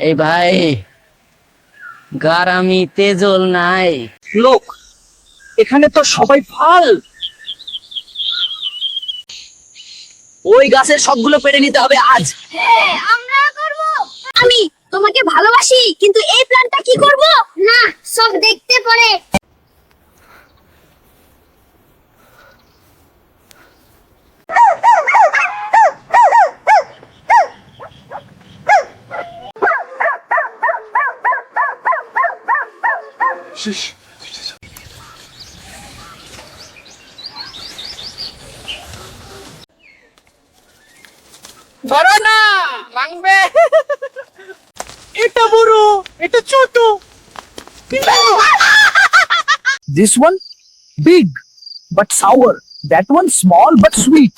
এই ভাই, গারামি তেজল নাই। লোক, এখানে তো সবাই ফাল। ওই গাছের সবগুলো পেড়ে নিতে হবে আজ। হ্যাঁ, আমরা করব। আমি তোমাকে ভালোবাসি, কিন্তু এই প্ল্যানটা কি করব? না, সব দেখতে পড়ে। ধরো না, ভাঙবে। এটা বড়, এটা ছোট। This one big but sour. That one small but sweet.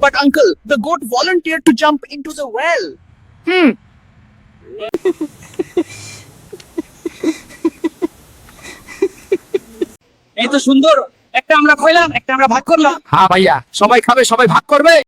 But uncle, the goat volunteered to jump into the well. এই তো সুন্দর, একটা আমরা খাইলাম, একটা আমরা ভাগ করলাম। হ্যাঁ ভাইয়া, সবাই খাবে, সবাই ভাগ করবে।